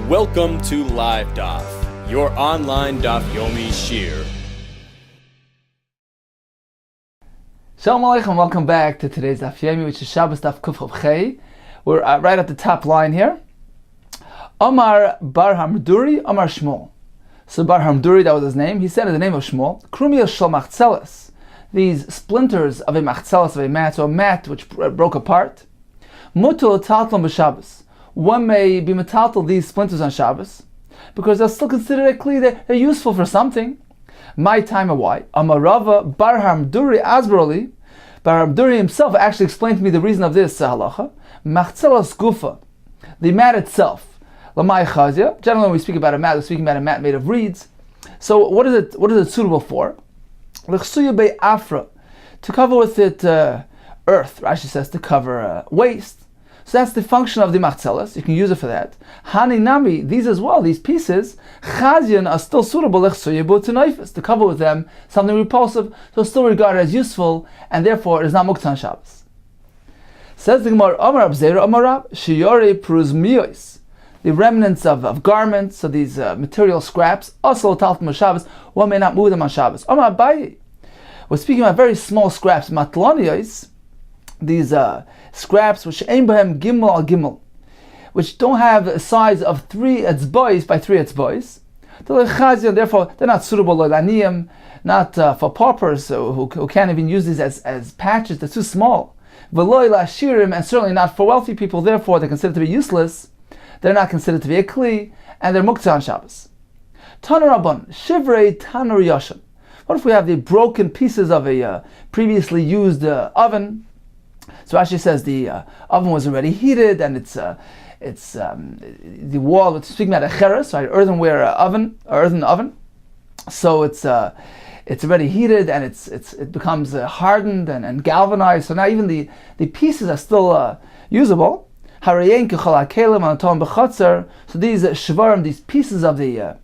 Welcome to Live Daf, your online Daf Yomi Shiur. Shalom Aleichem, welcome back to today's Daf Yomi, which is Shabbos Daf Kuf Chav Chei. We're right at the top line here. Omar Bar Hamduri, Omar Shmuel. So Bar Hamduri, that was his name. He said in the name of Shmuel, Krumia Shal Machzeles, these splinters of a machzeles, of a mat, so a mat which broke apart. Mutul Taltlum b'Shabbos. One may be metaltal these splinters on Shabbos because they're still considered a kli. They're useful for something. My time and why? Amarava Bar Hamduri Asbroli. Bar Hamduri himself actually explained to me the reason of this halacha. Machzeles gufa, the mat itself. Lamai chazia. Generally, when we speak about a mat, we're speaking about a mat made of reeds. So, what is it? What is it suitable for? L'chsuya be'afra, to cover with it earth. Rashi says to cover waste. So that's the function of the machzeles. You can use it for that. Hani nami, these as well, these pieces, chazian, are still suitable to cover with them something repulsive, so still regarded as useful, and therefore it is not muktzah on Shabbos. Says the Gemara, Amar Abzeira Amarab, Shiur pruz miyos, the remnants of garments, so these material scraps, also taltum Shabbos, one may not move them on Shabbos. Amar Abaye, we're speaking about very small scraps, matlonios, these scraps which aim behem gimel al gimel, which don't have a size of 3 etzbois by 3 etzbois. Therefore, they're not suitable l'aniyim, not for paupers who can't even use these as patches. They're too small. V'loi la'ashirim, and certainly not for wealthy people. Therefore, they're considered to be useless. They're not considered to be a kli, and they're muktzah on Shabbos. Tanur Rabban, shivrei tanur yashan. What if we have the broken pieces of a previously used oven? So Rashi says the oven was already heated, and it's the wall. It's speaking about a cheres, right? Earthenware oven, or earthen oven. So it's already heated, and it becomes hardened and galvanized. So now even the pieces are still usable. So these shvarim, these pieces of the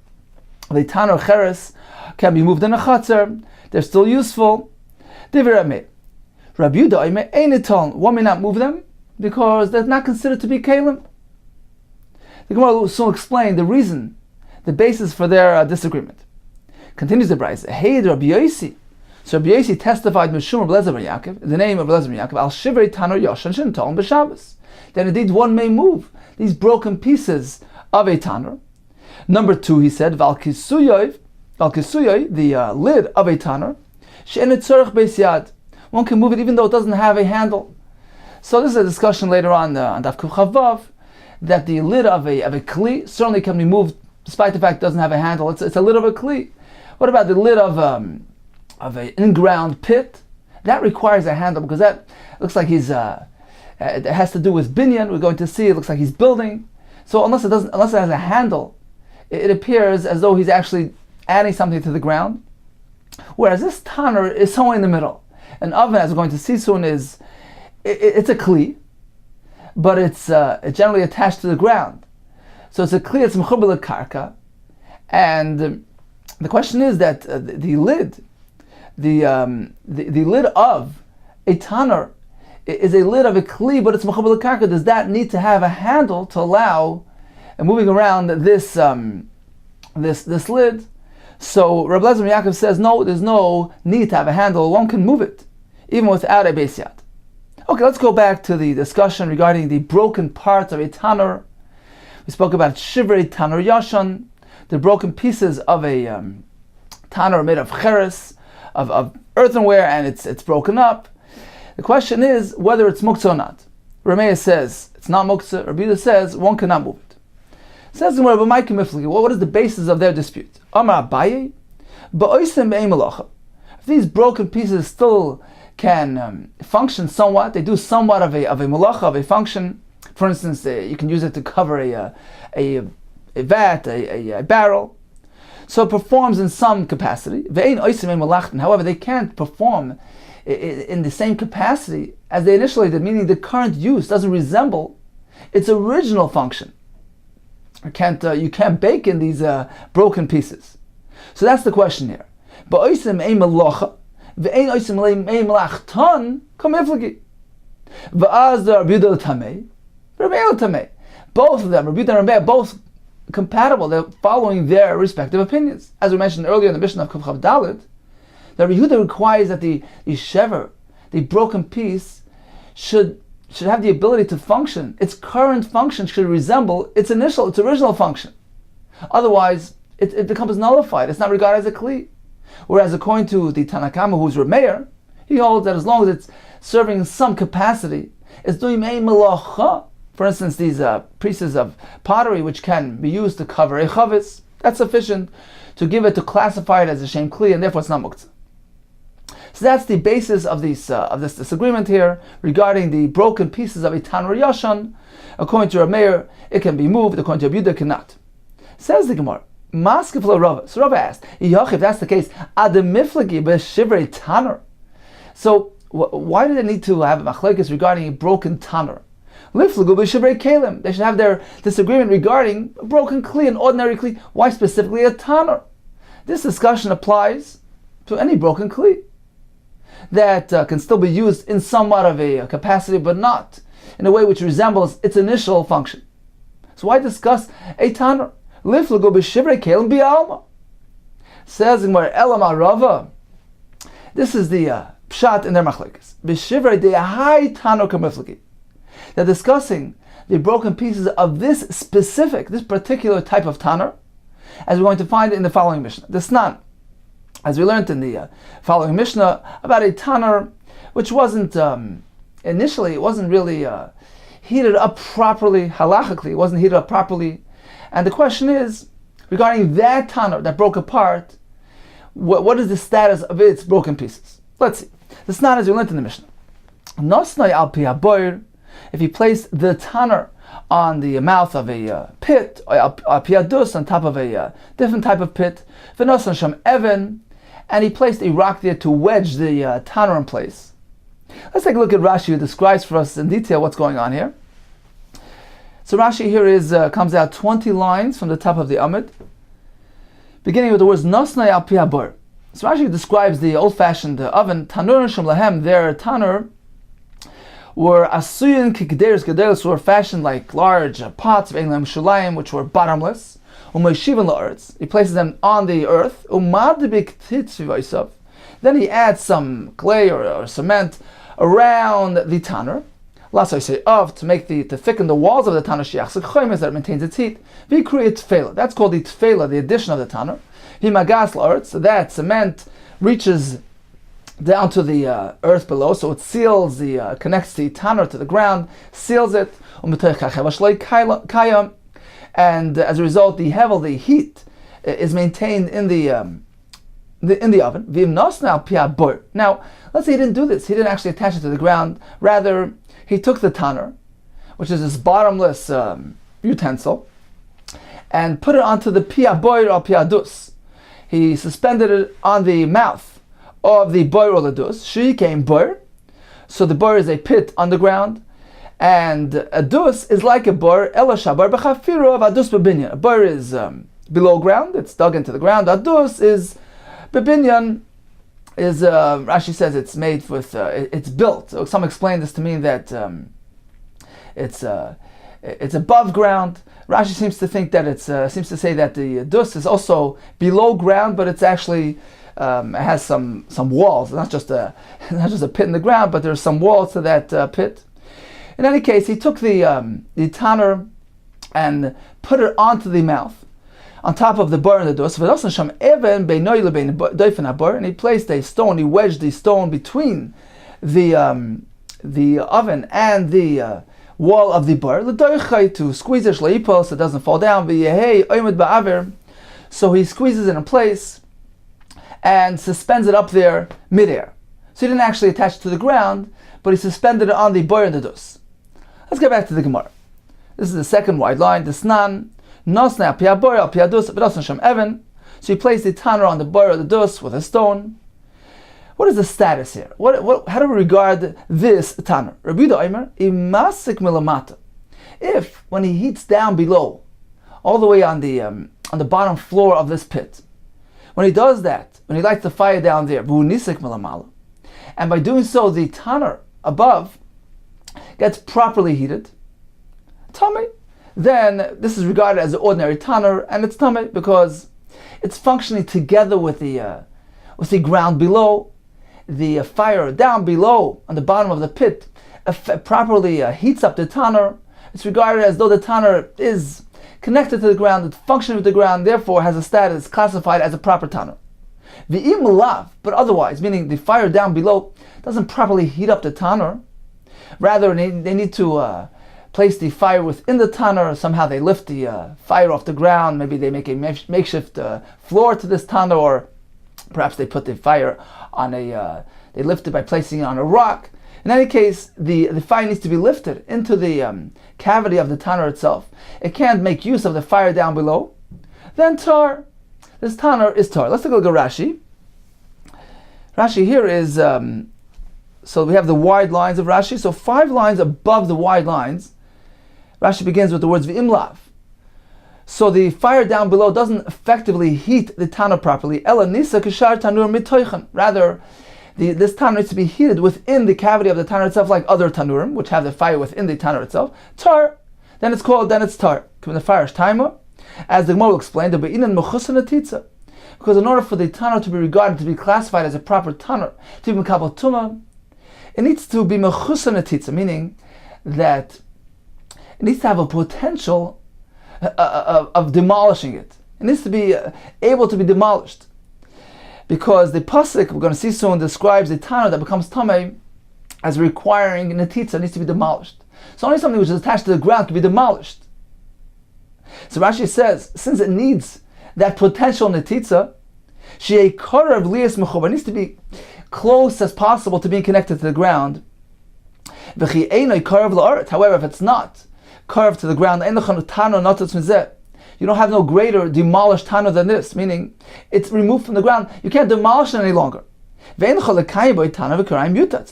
tanur cheres, can be moved in a chatzar. They're still useful. Rabbi Yudah Einiton, one may not move them because they're not considered to be kalim. The Gemara will soon explain the reason, the basis for their disagreement. Continues the Brayz. Hey, Rabbi Yosi. So Rabbi Yosi testified Mishum Rabbi Lezer ben Yaakov, in the name of Rabbi Lezer ben Yaakov, Al Shivrei Tanur Yoshan Shenton b'Shabbos. That indeed one may move these broken pieces of a tanur. Number 2, he said, Val Kisuyoi, the lid of a tanur, She'enet Tzorech Beis Yad. One can move it even though it doesn't have a handle. So this is a discussion later on Daf Kuf Chav Vav, that the lid of a kli certainly can be moved despite the fact it doesn't have a handle. It's a lid of a kli. What about the lid of an in-ground pit? That requires a handle because that looks like it has to do with binyan. We're going to see it looks like he's building. So unless it has a handle, it appears as though he's actually adding something to the ground. Whereas this tanur is somewhere in the middle. An oven, as we're going to see soon, it's a kli, but it's generally attached to the ground. So it's a kli, it's mechubel karka, and the question is that the lid of a tanur is a lid of a kli, but it's mechubel karka. Does that need to have a handle to allow moving around this lid? So Rabbi Lezer ben Yaakov says, no, there's no need to have a handle. One can move it, even without a beis yad. Okay, let's go back to the discussion regarding the broken parts of a tanur. We spoke about shivrei tanur yashan, the broken pieces of a tanur made of cheres, of earthenware, and it's broken up. The question is whether it's muktzah or not. Rameya says it's not muktzah. Rabbi Yudah says one cannot move it. Says what is the basis of their dispute? Amar Abaye, if these broken pieces still can function somewhat, they do somewhat of a malacha, of a function. For instance, you can use it to cover a vat, a barrel. So it performs in some capacity. However, they can't perform in the same capacity as they initially did, meaning the current use doesn't resemble its original function. You can't bake in these broken pieces. So that's the question here. Both of them, Rabbi Yudah and Rabbi, both compatible. They're following their respective opinions. As we mentioned earlier in the Mishnah of Kuf Chav Dalet, that Yehuda requires that the shever, the broken piece, should have the ability to function. Its current function should resemble its original function. Otherwise, it becomes nullified. It's not regarded as a kli. Whereas according to the Tanakama, who's Rameir, he holds that as long as it's serving in some capacity, it's doing a melacha. For instance, these pieces of pottery which can be used to cover a chavis, that's sufficient to give it to classify it as a shem kli, and therefore it's not muktzah. So that's the basis of this disagreement here regarding the broken pieces of a tanur yashan. According to Rameir, it can be moved. According to Yehuda, it cannot. Says the Gemara, Maskefla Rava. So Rava asked, if that's the case, ademiflagi b'shivrei tanur. So why do they need to have a machlekes regarding a broken tanur? Liflagu b'shivrei kelim. They should have their disagreement regarding a broken kli, an ordinary kli. Why specifically a tanur? This discussion applies to any broken kli that can still be used in somewhat of a capacity, but not in a way which resembles its initial function. So why discuss a tanur? Liflagu b'shivrei kelim bi'alma. Says Gemara Elam Rava. This is the pshat in their machlekes. B'shivrei de'ahai tanur kamiflagi. They're discussing the broken pieces of this particular type of tanur, as we're going to find in the following Mishnah. The Snan, as we learned in the following Mishnah, about a tanur which wasn't, initially, it wasn't really heated up properly, halachically, it wasn't heated up properly. And the question is, regarding that tanur that broke apart, what is the status of its broken pieces? Let's see. The Snan, as we learned in the Mishnah. Nosnoi al pi haboir, if you place the tanur on the mouth of a pit, or al pi hadus, on top of a different type of pit, v'nosan sham even, and he placed a rock there to wedge the tanur in place. Let's take a look at Rashi, who describes for us in detail what's going on here. So Rashi here comes out 20 lines from the top of the Amud, beginning with the words Nosnai al pi habor. So Rashi describes the old-fashioned oven, tanur shem lahem, their tanur were asuyin kikderes gedelos, were fashioned like large pots of Eilam Shulayim, which were bottomless. U'meishivan la'aretz, he places them on the earth. U'madbik titzvivayisav, then he adds some clay or cement around the tanur. Last I say of, to thicken the walls of the tanur, shiach sekhoymes, that it maintains its heat. V'kriyat tefela, that's called the tefela, the addition of the tanur. V'magas la'aretz, so that cement reaches down to the earth below, so it seals connects the tanur to the ground, seals it, and as a result, the hevel, the heat, is maintained in the oven. Now, let's say he didn't do this. He didn't actually attach it to the ground. Rather, he took the tanur, which is this bottomless utensil, and put it onto the pia boir or pia dus. He suspended it on the mouth of the boir or the dus. She came boir. So the boir is a pit underground, and a dus is like a boir. Ela shabar b'chafiru of adus b'binyan. A boir is below ground; it's dug into the ground. Adus is b'binyan. Is Rashi says it's made with it's built. So some explain this to mean that it's above ground. Rashi seems to think that seems to say that the dus is also below ground, but it's actually it has some walls. It's not just a pit in the ground, but there's some walls to that pit. In any case, he took the tanur and put it onto the mouth, on top of the bar and the dos. And he placed a stone. He wedged the stone between the oven and the wall of the bar, to squeeze it so it doesn't fall down. So he squeezes it in place and suspends it up there midair. So he didn't actually attach it to the ground, but he suspended it on the bar and the dos. Let's get back to the Gemara. This is the second wide line. The Snan, Nosna pia boir al pia dus, sham even. So he placed the tanur on the boir or the dus with a stone. What is the status here? How do we regard this tanur? Rabbi Yehuda Omer, imasik milamata. If when he heats down below, all the way on the bottom floor of this pit, when he does that, when he lights the fire down there, v'unisik milamala, and by doing so, the tanur above gets properly heated, tell me, then this is regarded as an ordinary tanner, and it's tamei because it's functioning together with the ground below. The fire down below on the bottom of the pit properly heats up the tanner. It's regarded as though the tanner is connected to the ground, it's functioning with the ground, therefore has a status classified as a proper tanner. V'im lav, but otherwise, meaning the fire down below doesn't properly heat up the tanner. Rather, they need to place the fire within the tanner. Somehow they lift the fire off the ground. Maybe they make a makeshift floor to this tanner, or perhaps they put the fire on they lift it by placing it on a rock. In any case, the fire needs to be lifted into the cavity of the tanner itself. It can't make use of the fire down below. Then tar. This tanner is tar. Let's take a look at Rashi. Rashi here is, so we have the wide lines of Rashi. So 5 lines above the wide lines, Rashi begins with the words v'imlav. So the fire down below doesn't effectively heat the tanner properly. Ela nisa kishar tanur mitoichen. Rather, this tanner needs to be heated within the cavity of the tanner itself, like other tanurim, which have the fire within the tanner itself. Tar, then it's tar. The fire is taima, as the Gemara will explain, the be'inan mechusan atitza. Because in order for the tanner to be regarded, to be classified as a proper tanner, to be mekabel tuma, it needs to be mechusan atitza, meaning that it needs to have a potential of demolishing it. It needs to be able to be demolished. Because the pasuk we're going to see soon describes a tanner that becomes tamei as requiring netitza, needs to be demolished. So only something which is attached to the ground can be demolished. So Rashi says, since it needs that potential netitza, she'ei karev lias mechubar, needs to be close as possible to being connected to the ground. V'chi einoi karev la'aret. However, if it's not carved to the ground, you don't have no greater demolished tanner than this, meaning it's removed from the ground. You can't demolish it any longer. And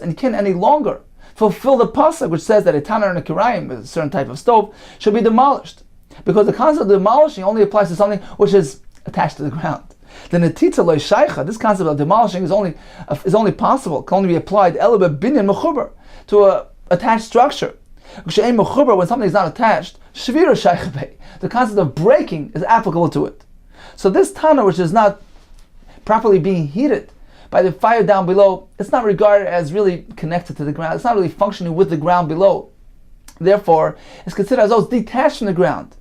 you can't any longer fulfill the pasuk which says that a tanner and a kirayim, a certain type of stove, should be demolished. Because the concept of demolishing only applies to something which is attached to the ground. The netitza lo shaycha, this concept of demolishing is only possible, can only be applied to a attached structure. When something is not attached, the concept of breaking is applicable to it. So this tanner, which is not properly being heated by the fire down below, it's not regarded as really connected to the ground. It's not really functioning with the ground below. Therefore, it's considered as though it's detached from the ground.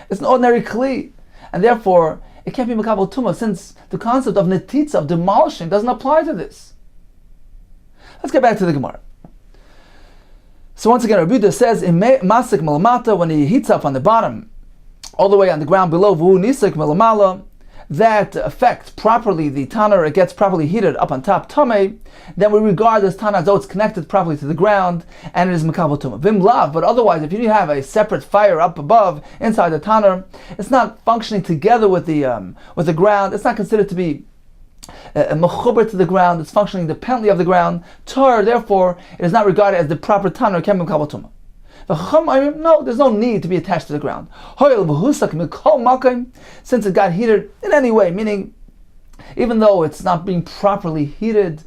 It's an ordinary kli, and therefore it can't be mekabel tumah, since the concept of netitza, of demolishing, doesn't apply to this. Let's get back to the Gemara. So once again, Rabbi Yehuda says, masik malamata, when he heats up on the bottom, all the way on the ground below, v'hu nisik malamala, that affects properly the tanner, it gets properly heated up on top, tamei, then we regard this tanner as though it's connected properly to the ground, and it is mekabel tumah. Vim lav, but otherwise, if you have a separate fire up above, inside the tanner, it's not functioning together with the ground, it's not considered to be a mechuber to the ground, it's functioning independently of the ground. Tar, therefore, it is not regarded as the proper tanner, can be mekabel tumah. No, there's no need to be attached to the ground. Since it got heated in any way, meaning even though it's not being properly heated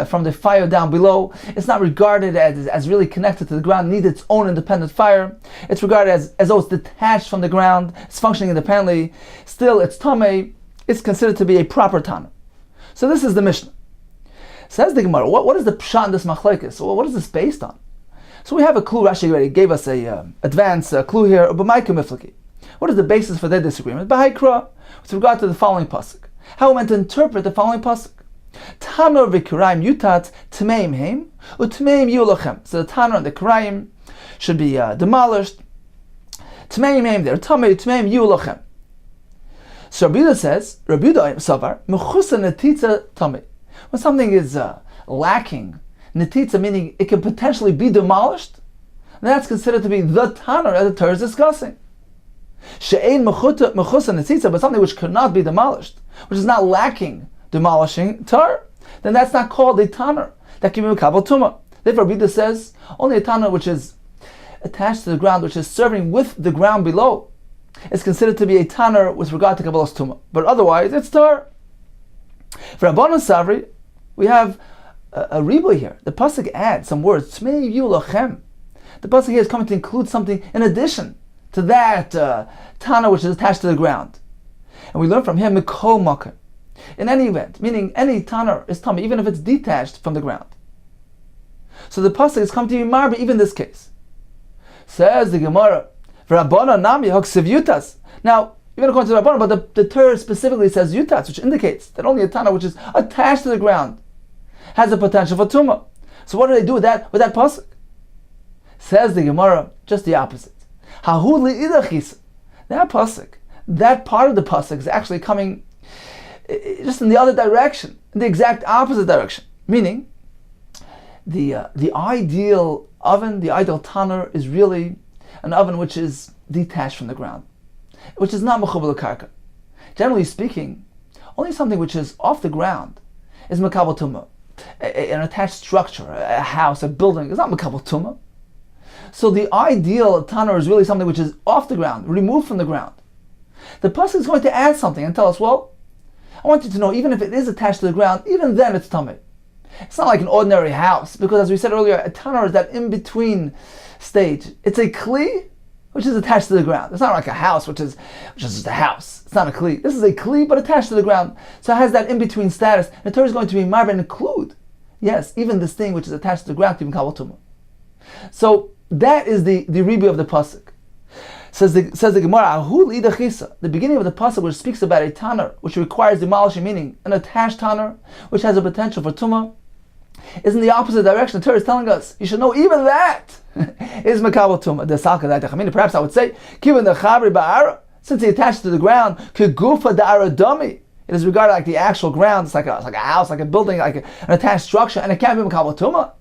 from the fire down below, it's not regarded as really connected to the ground, needs its own independent fire. It's regarded as though it's detached from the ground, it's functioning independently. Still, it's tamei, it's considered to be a proper tanner. So this is the Mishnah. Says the Gemara, what is the pshat in this machlekes? So what is this based on? So we have a clue. Rashi already gave us a advanced clue here. What is the basis for their disagreement? B'haikra, with regard to the following pasuk. How we're meant to interpret the following pasuk. Tanur v'kirayim yutat tmeim heim utmeim yulachem. So the tanur and the kirayim should be demolished. Tmeim heim there. Tamei tmeim yulachem. So Rabbi Yehuda says, Rabbi Yehuda savar mechusa netitza tamei. When something is lacking netitza, meaning it can potentially be demolished, that's considered to be the tanner as the Torah is discussing. She'ein mechusa netitza, but something which cannot be demolished, which is not lacking demolishing tar, then that's not called a tanner. That can be mekabel tumah. Therefore, Rabbi Yehuda says only a tanner which is attached to the ground, which is serving with the ground below, is considered to be a tanner with regard to kabbalas tumah. But otherwise, it's tar. For Rabbanan Savri, we have a riba here. The pasuk adds some words. Tmei yulachem. The pasuk here is coming to include something in addition to that Tana which is attached to the ground. And we learn from him, Mikol Makar. In any event, meaning any Tana is Tama, even if it's detached from the ground. So the pasuk is come to be marba, even in this case. Says the Gemara, V'Rabbana Nami Hoksiv Yutas. Now, even according to the Rabbana, but the Torah specifically says Yutas, which indicates that only a Tana which is attached to the ground has the potential for Tumah. So what do they do with that pasuk? Says the Gemara, just the opposite. Hahu li'idachis. That pasuk, that part of the pasuk is actually coming just in the other direction, in the exact opposite direction. Meaning, the ideal oven, the ideal tanur is really an oven which is detached from the ground, which is not mechubal karka. Generally speaking, only something which is off the ground is makabel tumah. An attached structure, a house, a building, is not makabel tumah. So the ideal tanur is really something which is off the ground, removed from the ground. The pasuk is going to add something and tell us, well, I want you to know, even if it is attached to the ground, even then it's tameh. It's not like an ordinary house, because as we said earlier, a tanur is that in-between stage. It's a kli which is attached to the ground. It's not like a house which is just a house. It's not a kli. This is a kli but attached to the ground. So it has that in-between status. The Torah is going to be marba and include, yes, even this thing which is attached to the ground to be kabel tumah. So that is the ribu of the pasuk. Says the Gemara, the beginning of the pasuk which speaks about a tanur which requires demolishing, meaning an attached tanur which has a potential for tumah, is in the opposite direction. The Torah is telling us you should know even that is makabel tumah. Perhaps I would say, given the chabri ba'ara, since he attached to the ground, kegufa da'ara dami, it is regarded like the actual ground. It's like a house, like a building, like an attached structure, and it can't be makabel tumah.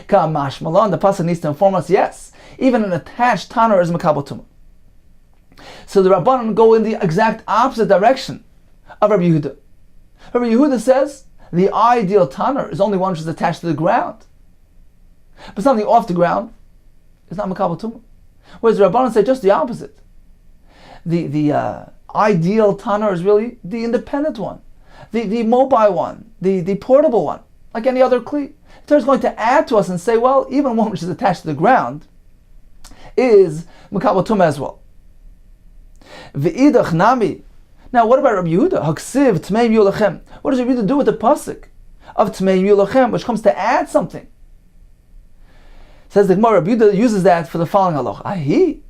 Kamash malon, the pasuk needs to inform us, yes, even an attached tanur is makabel tumah. So the Rabbanan go in the exact opposite direction of Rabbi Yehuda. Rabbi Yehuda says the ideal tanur is only one which is attached to the ground. But something off the ground is not makabel tumah. Whereas the Rabbanan say just the opposite. The ideal tanur is really the independent one, the mobile one, the portable one, like any other kli. The Torah is going to add to us and say, well, even one which is attached to the ground is makabel tumah as well. V'idach nami. Now, what about Rabbi Yehuda? Haksiv tmeim yulachem. What does Rabbi Yehuda do with the pasuk of tmeim yulachem, which comes to add something? Says the Gemara, Rabbi Yehuda uses that for the following halacha. Ahi,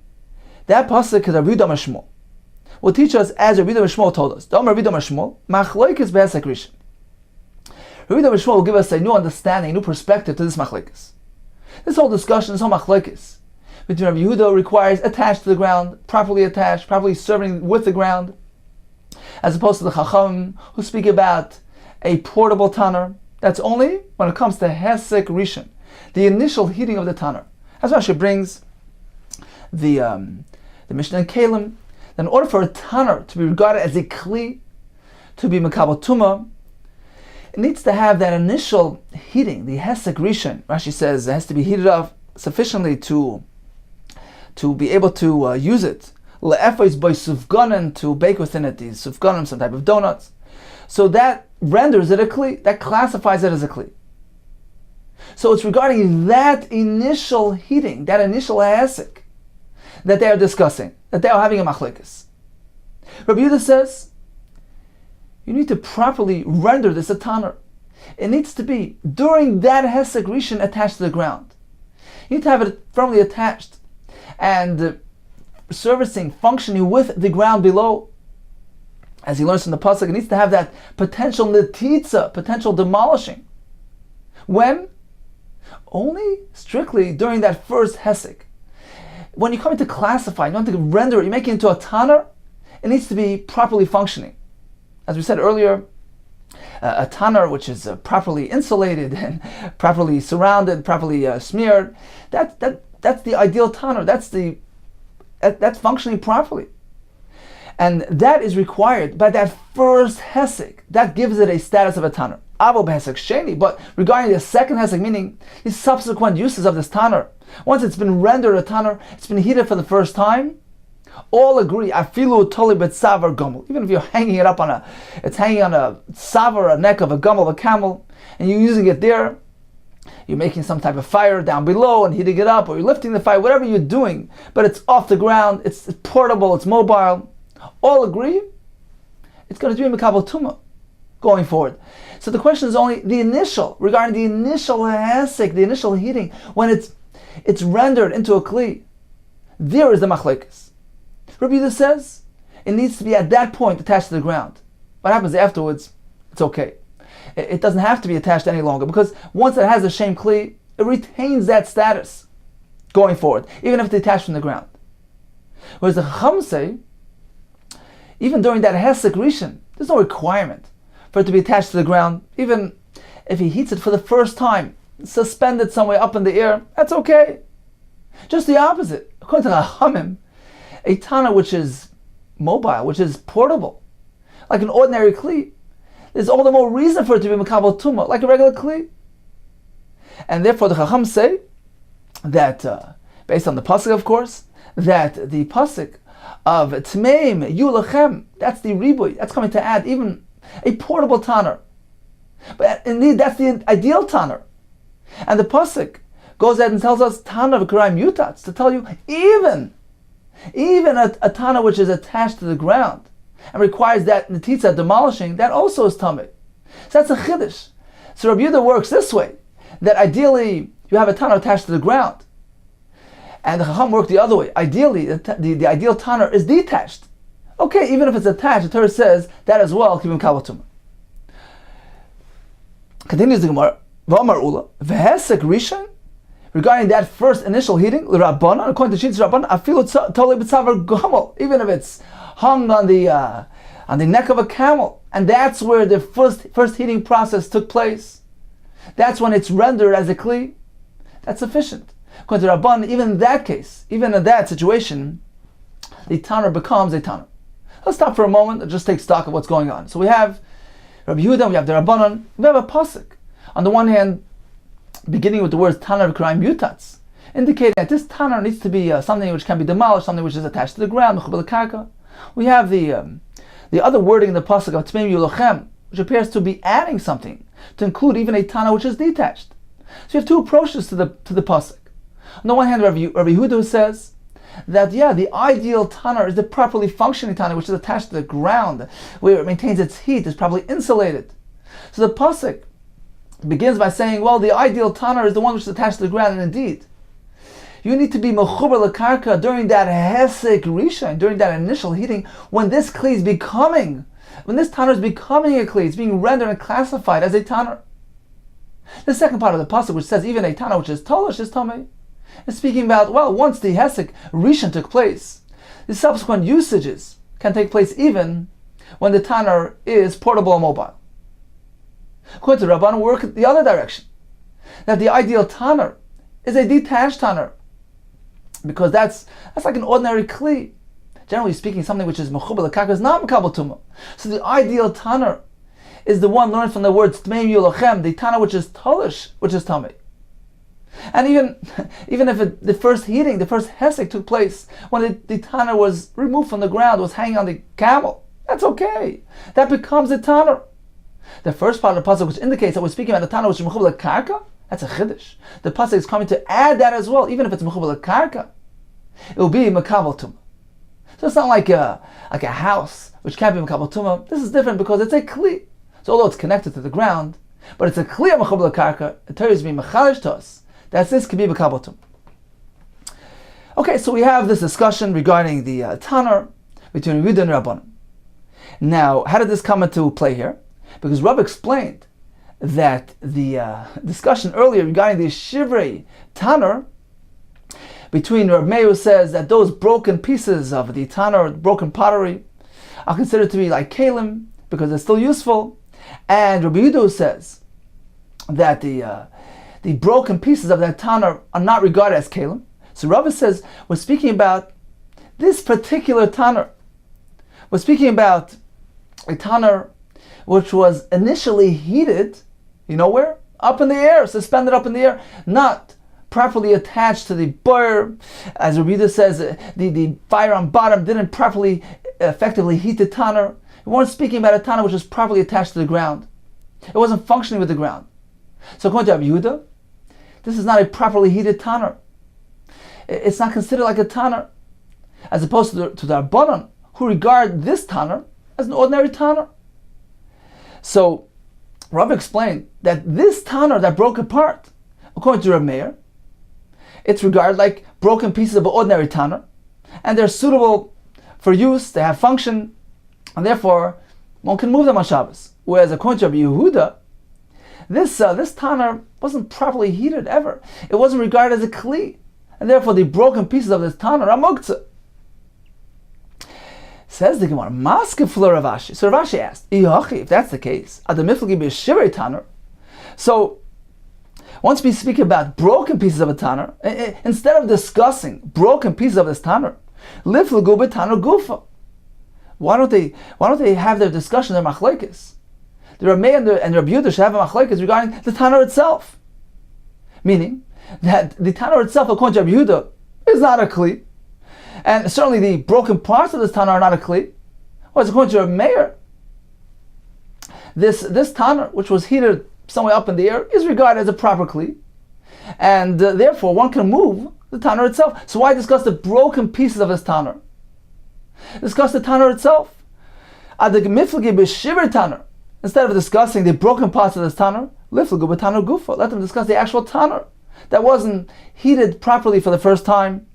that pasuk is Rabbi Yehuda Mashmol. Will teach us as Rabbi Yehuda Mashmol told us. Dom Rabbi Yehuda Mashmol machloikes be'esek rishon. Rabbi Yehuda Mashmol will give us a new understanding, a new perspective to this machlokes. This whole discussion, this whole machlokes between Rabbi Yehuda requires attached to the ground, properly attached, properly serving with the ground, as opposed to the Chacham who speak about a portable tanur. That's only when it comes to Hesek Rishon, the initial heating of the tanur. As Rashi brings the Mishnah in Kalim, that in order for a tanur to be regarded as a kli, to be makabel tumah, it needs to have that initial heating, the Hesek Rishon. Rashi says it has to be heated up sufficiently to be able to use it. Le'efos by sufganim, to bake within it these sufganim, some type of donuts. So that renders it a kli, that classifies it as a kli. So it's regarding that initial heating, that initial hesek, that they are discussing, that they are having a machlekes. Rabbi Yehuda says, you need to properly render this a tanur. It needs to be during that hesek rishon attached to the ground. You need to have it firmly attached and servicing, functioning with the ground below. As he learns from the pasuk, it needs to have that potential netitza, potential demolishing. When? Only strictly during that first hesek. When you come to classify, you want to render it, you make it into a tanur, it needs to be properly functioning. As we said earlier, a tanur which is properly insulated and properly surrounded, properly smeared, that's the ideal tanur. That's functioning properly. And that is required by that first hesek. That gives it a status of a tanur. Avo b'hesek sheni. But regarding the second hesek, meaning the subsequent uses of this tanur, once it's been rendered a tanur, it's been heated for the first time, all agree, afilu toli betzavar gomel. Even if you're hanging it up it's hanging on a savar, a neck of a gomel, a camel, and you're using it there, You're making some type of fire down below and heating it up, or you're lifting the fire, whatever you're doing, but it's off the ground, it's portable, it's mobile, all agree, it's going to be Mekabel Tumah going forward. So the question is only regarding the initial hesek, the initial heating, when it's rendered into a kli. There is the machlekes. Rabbi Yehuda says it needs to be at that point attached to the ground. What happens afterwards, it's okay. It doesn't have to be attached any longer, because once it has a shem kli, it retains that status going forward, even if it's detached from the ground. Whereas the Chacham say, even during that hesek rishon, there's no requirement for it to be attached to the ground. Even if he heats it for the first time, suspended somewhere up in the air, that's okay. Just the opposite. According to the Chachamim, a tana which is mobile, which is portable, like an ordinary kli, there's all the more reason for it to be Mekabel Tumah, like a regular kli. And therefore the Chacham say that, based on the pasuk, of course, that the pasuk of Tmeim Yulachem, that's the ribui, that's coming to add even a portable tanner. But indeed, that's the ideal tanner. And the pasuk goes ahead and tells us tanner v'karayim yutats, to tell you even a tanner which is attached to the ground and requires that netitza demolishing, that also is tameh. So that's a chiddush. So Rabbi Yehuda works this way, that ideally you have a tanner attached to the ground, and the Chacham worked the other way. Ideally, the ideal tanner is detached. Okay, even if it's attached, the Torah says that as well, kibim kabel tumah. Continues the Gemara, v'amar ula, v'hesek rishon, regarding that first initial heating, l'rabbanan, according to Shit's Rabbanan, afilu tolei b'tzavar gomel, even if it's hung on the neck of a camel, and that's where the first heating process took place. That's when it's rendered as a kli. That's sufficient. According to Rabban, even in that case, even in that situation, the tanner becomes a tanner. Let's stop for a moment and just take stock of what's going on. So we have Rabbi Yehuda, we have the Rabbanan, we have a pasuk. On the one hand, beginning with the words tanner v'karayim yutats, indicating that this tanner needs to be something which can be demolished, something which is attached to the ground, mechubel karka. We have the other wording in the pasuk of Tmeim Yulachem, which appears to be adding something to include even a tanner which is detached. So you have two approaches to the pasuk. On the one hand, Rabbi Yehuda says that the ideal tanner is the properly functioning tanner which is attached to the ground, where it maintains its heat, is properly insulated. So the pasuk begins by saying, well, the ideal tanner is the one which is attached to the ground, and indeed, you need to be mechuber lekarka during that hesek rishon, during that initial heating, when this tanner is becoming a kli, it's being rendered and classified as a tanner. The second part of the pasuk, which says even a tanner which is tolish, is tamei, is speaking about, well, once the hesek rishon took place, the subsequent usages can take place even when the tanner is portable or mobile. According to Rabban, work the other direction, that the ideal tanner is a detached tanner, because that's like an ordinary kli. Generally speaking, something which is mechubel lekaka is not mekabel tumah. So the ideal tanner is the one learned from the words tmeim yulachem, the tanner which is tolish, which is tamei. And even if the first heating, the first hesek took place when the tanner was removed from the ground, was hanging on the camel, that's okay. That becomes a tanner. The first part of the pasuk, which indicates that we're speaking about the tanner which is mechubel karka, that's a chiddush. The pasuk is coming to add that as well. Even if it's mechubel karka, it will be mekabel tumah. So it's not like a house which can't be mekabel tumah. This is different because it's a kli. So although it's connected to the ground, but it's a clear mechubel karka, the Torah is being mechalish to us. That this can be mekabel tumah. Okay, so we have this discussion regarding the tanner between Yehuda and Rabbanan. Now, how did this come into play here? Because Rav explained that the discussion earlier regarding the shivrei tanner between Rav Meir, who says that those broken pieces of the tanner, broken pottery, are considered to be like kalim because they're still useful, and Rabbi Yehuda, who says that the broken pieces of that tanner are not regarded as kalim. So Rav says we're speaking about this particular tanner. We're speaking about a tanner which was initially heated, you know where? Up in the air, suspended up in the air, not properly attached to the burr. As Rabbi Yehuda says, the fire on bottom didn't properly, effectively heat the tanner. We weren't speaking about a tanner which was properly attached to the ground. It wasn't functioning with the ground. So according to Rabbi Yehuda, this is not a properly heated tanner. It's not considered like a tanner, as opposed to the Rabbanan, who regard this tanner as an ordinary tanner. So Rav explained that this tanner that broke apart, according to Rav Meir, it's regarded like broken pieces of an ordinary tanner, and they're suitable for use, they have function, and therefore one can move them on Shabbos. Whereas according to Rabbi Yehuda, this tanner wasn't properly heated ever. It wasn't regarded as a kli, and therefore the broken pieces of this tanner are muktzah. Says the Gemara, Maskefla Rav Ashi. So Rav Ashi asked, if that's the case, Adamiflagi b'shivei tanner. So once we speak about broken pieces of a tanner, instead of discussing broken pieces of this tanner, liflagu b'tanner gufa. Why don't they have their discussion, their machlekes? The Rameh and the Rabbi Yehuda should have a machlekes regarding the tanner itself. Meaning that the tanner itself, according to Rabbi Yehuda, is not a kli. And certainly the broken parts of this tanner are not a kli. Whereas according to Rabbi Meir, this tanner, which was heated somewhere up in the air, is regarded as a proper kli. And therefore one can move the tanner itself. So why discuss the broken pieces of this tanner? Discuss the tanner itself. Instead of discussing the broken parts of this tanner, let them discuss the actual tanner that wasn't heated properly for the first time.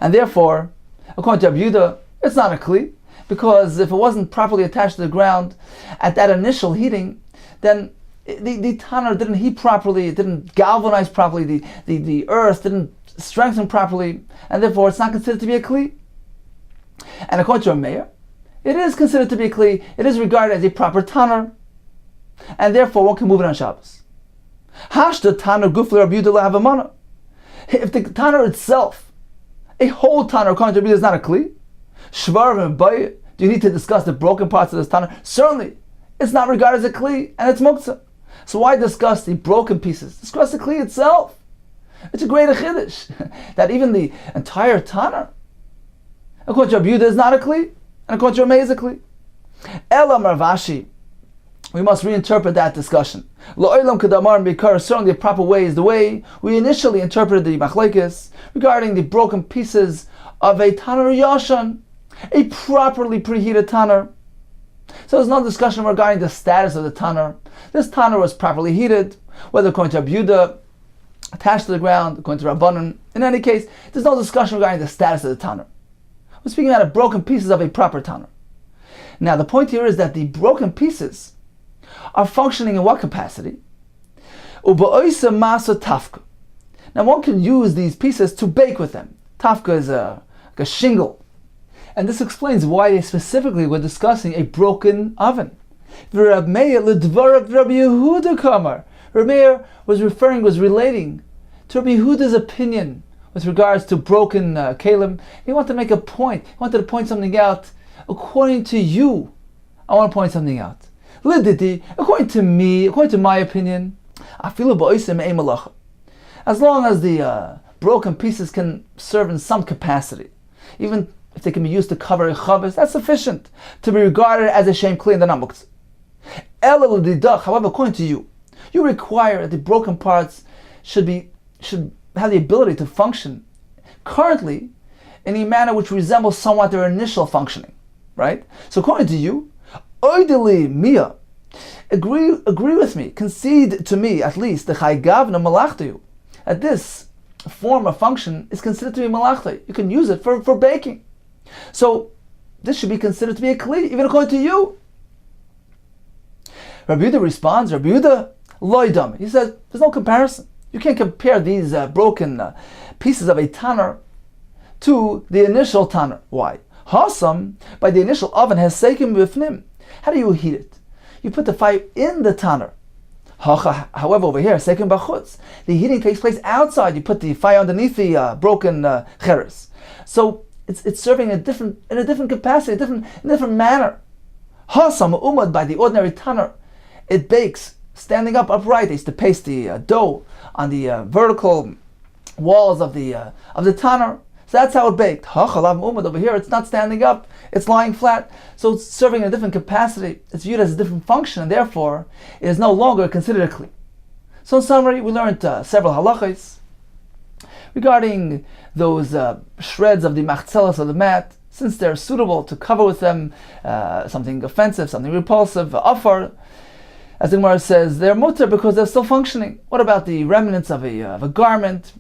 And therefore, according to Rabbi Yehuda, it's not a kli, because if it wasn't properly attached to the ground at that initial heating, then the tanner didn't heat properly, it didn't galvanize properly, the earth didn't strengthen properly, and therefore it's not considered to be a kli. And according to Rav Meir, it is considered to be a kli, it is regarded as a proper tanner, and therefore one can move it on Shabbos. Hashta tanner gufli Rabbi Yehuda lahavamana. If the tanner itself, a whole tanner, according to Rabbi Yehuda, is not a kli, shvar and bayit, do you need to discuss the broken parts of this tanner? Certainly, it's not regarded as a kli, and it's muktzah. So why discuss the broken pieces? Discuss the kli itself. It's a great chiddush that even the entire tanner, according to Rabbi Yehuda, is not a kli, and according to Rav Meir is a kli. Elam Rav Ashi, we must reinterpret that discussion. Lo'olam kedamar and bikar, certainly the proper way is the way we initially interpreted the machlekes regarding the broken pieces of a tanner yashan, a properly preheated tanner. So there's no discussion regarding the status of the tanner. This tanner was properly heated, whether according to Rabbi Yehuda, attached to the ground, according to Rabbanan. In any case, there's no discussion regarding the status of the tanner. We're speaking about broken pieces of a proper tanner. Now the point here is that the broken pieces are functioning in what capacity? Uba'oisa masa tafka. Now one can use these pieces to bake with them. Tafka is like a shingle. And this explains why they specifically were discussing a broken oven. Rav Meir ledvarav Rabbi Yehuda kamar. Rav Meir was relating to Rabbi Yehuda's opinion with regards to broken kalim. He wanted to make a point. He wanted to point something out. According to you, I want to point something out. Liditi, according to me, according to my opinion, as long as the broken pieces can serve in some capacity, even if they can be used to cover a chavis, that's sufficient to be regarded as a shem kli in the namukts. However, according to you, you require that the broken parts should have the ability to function currently in a manner which resembles somewhat their initial functioning, right? So according to you, oideli mia, agree with me, concede to me at least the chaygavna malachtayu, that this form of function is considered to be malachta. You can use it for baking. So this should be considered to be a kli, even according to you. Rabbi Yehuda responds, Rabbi Yehuda loydam. He says, there's no comparison. You can't compare these broken pieces of a tanner to the initial tanner. Why? Hasam, by the initial oven, has seikim b'fnim. How do you heat it? You put the fire in the tanner. However, over here, seikim b'chutz, the heating takes place outside. You put the fire underneath the broken cheres. So it's serving in a different capacity, in a different manner. Hasam umad, by the ordinary tanner, it bakes standing up upright. They used to paste the dough on the vertical walls of the tanner. So that's how it baked. Over here, it's not standing up, it's lying flat. So it's serving in a different capacity. It's viewed as a different function, and therefore, it is no longer considered a kli. So in summary, we learned several halachas regarding those shreds of the machzelas of the mat, since they're suitable to cover with them something offensive, something repulsive, afar. As the Gemara says, they're mutter because they're still functioning. What about the remnants of a garment?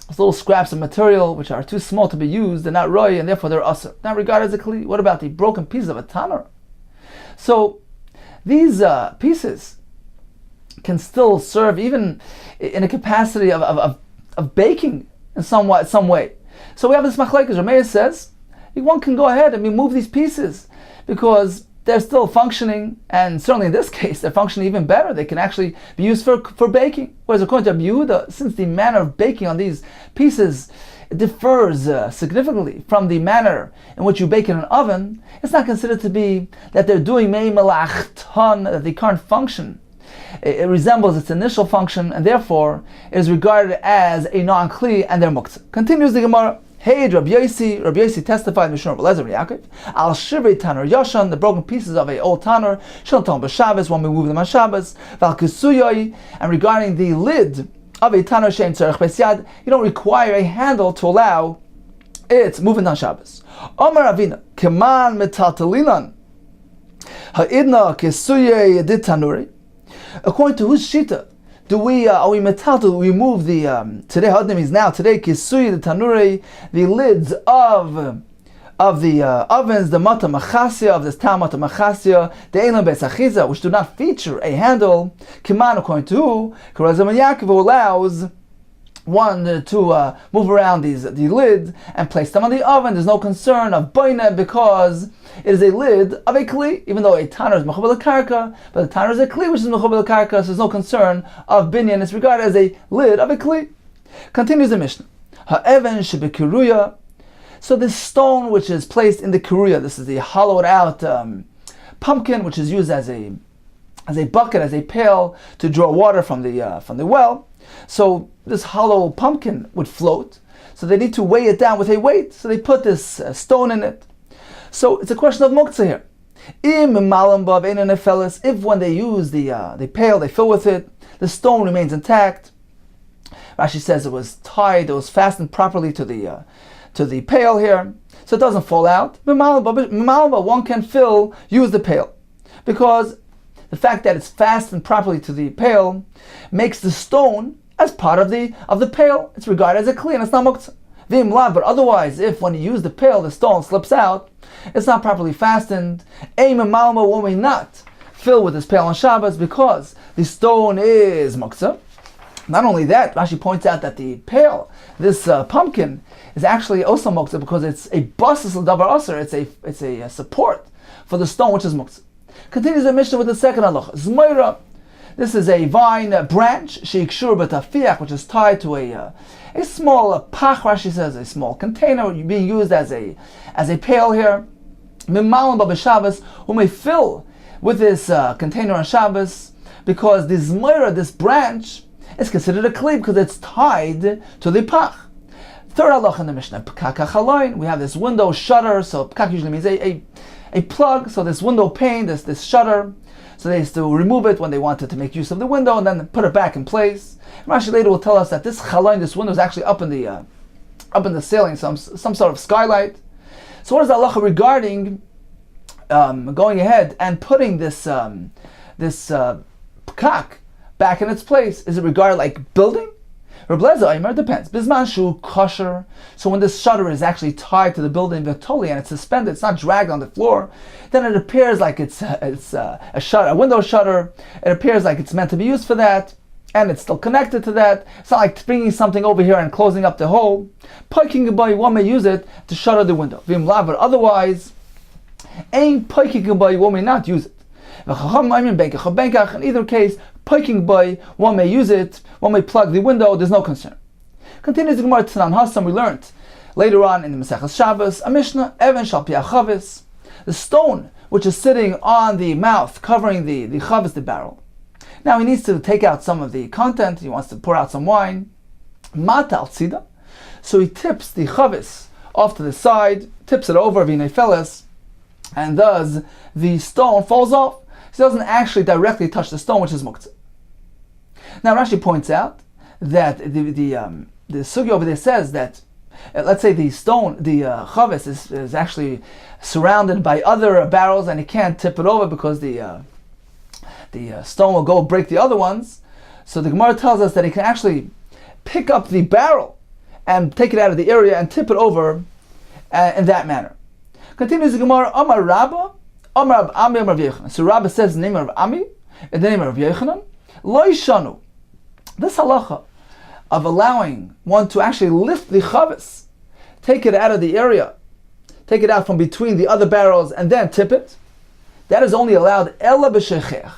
Those little scraps of material which are too small to be used, they're not roy, and therefore they're asr, not regarded as a kli. What about the broken pieces of a tanner? So these pieces can still serve even in a capacity of baking in some way. So we have this machlekes. Rameir says one can go ahead and remove these pieces because they're still functioning, and certainly in this case they're functioning even better. They can actually be used for baking. Whereas according to Rabbi Yehuda, since the manner of baking on these pieces differs significantly from the manner in which you bake in an oven, it's not considered to be that they're doing mei melachton, that they can't function. It resembles its initial function, and therefore it is regarded as a non-kli, and they're muktzah. Continues the Gemara. Hey, Rabbi Yosi testified in Mishnah Belezer Yaakov al shivei tanner yashan, the broken pieces of a old tanner shel tom b'Shabbos, when we move them on Shabbos, val kisuyoi, and regarding the lid of a tanner shein tzarech beis yad, you don't require a handle to allow its movement on Shabbos. Omar Avina keman metaltalinan ha'idna kisuyoi dit tanuri. According to whose shita are we metal to remove the today hadnim is now today kisui the tanuri, the lids of the ovens, the mata machasya of this tam mata machasya, the elam besachiza, which do not feature a handle. Kiman, according to who Karazam Yaakov allows one to move around the lids and place them on the oven. There's no concern of boina because it is a lid of a kli, even though a tanner is mechubar l'karka, but the tanner is a kli which is mechubar l'karka, so there's no concern of binyan. It's regarded as a lid of a kli. Continues the Mishnah. Ha'even shebekiruya. So this stone which is placed in the kiruya, this is the hollowed out pumpkin which is used as a bucket, as a pail to draw water from the well. So this hollow pumpkin would float, so they need to weigh it down with a weight, so they put this stone in it. So it's a question of muktzah here. If when they use the pail, they fill with it, the stone remains intact. Rashi says it was tied, it was fastened properly to the pail here, so it doesn't fall out. One can use the pail, because the fact that it's fastened properly to the pail makes the stone as part of the pail. It's regarded as a kli, and it's not muktzah. But otherwise, if when you use the pail, the stone slips out, it's not properly fastened. One may not fill with this pail on Shabbos because the stone is muktzah. Not only that, Rashi points out that the pail, this pumpkin, is actually also muktzah because it's a basis l'davar aser. It's a support for the stone, which is muktzah. Continues the Mishnah with the second halacha. Zmeira. This is a vine branch, sheikshur b'tafiach, which is tied to a small pach. Rashi says a small container being used as a pail here. Mimalim b'Shabbos, who may fill with this container on Shabbos, because the zmeira, this branch, is considered a kli because it's tied to the pach. Third halacha in the Mishnah, p'kaka chaloin. We have this window shutter. So p'kak usually means a plug. So this window pane, this shutter. So they used to remove it when they wanted to make use of the window and then put it back in place. And Rashi later will tell us that this chaloin, this window, is actually up in the ceiling, some sort of skylight. So what is the halacha regarding going ahead and putting this p'kak back in its place? Is it regarded like building? Reb Lezer Omer, depends. Bisman shu kosher. So when this shutter is actually tied to the building vitoli and it's suspended, it's not dragged on the floor, then it appears like it's a window shutter. It appears like it's meant to be used for that, and it's still connected to that. It's not like bringing something over here and closing up the hole. Poking by, one may use it to shutter the window. Vim laver. Otherwise, ain't poking by, one may not use it. In either case, poking by, one may use it, one may plug the window, there's no concern. Continues the Gemara Tanan Hassam, we learned later on in the Maseches Shabbos, a Mishnah, Evan Shal Piach Chavis, the stone which is sitting on the mouth, covering the chavis, the barrel. Now he needs to take out some of the content, he wants to pour out some wine. Matal Tzida, so he tips the chavis off to the side, tips it over, V'nei Feles, and thus the stone falls off. He doesn't actually directly touch the stone, which is muktzah. Now Rashi points out that the sugya over there says that, let's say the stone, the chavis is actually surrounded by other barrels, and he can't tip it over because the stone will go break the other ones. So the Gemara tells us that he can actually pick up the barrel and take it out of the area and tip it over in that manner. Continues the Gemara, Amar Rabba, Amar Rab Ami, Amar Rav Yochanan. So Rabba says the name of Rav Ami and the name of Rav Yochanan. Lo yishanu. This halacha of allowing one to actually lift the chavis, take it out of the area, take it out from between the other barrels and then tip it, that is only allowed ela b'shechech.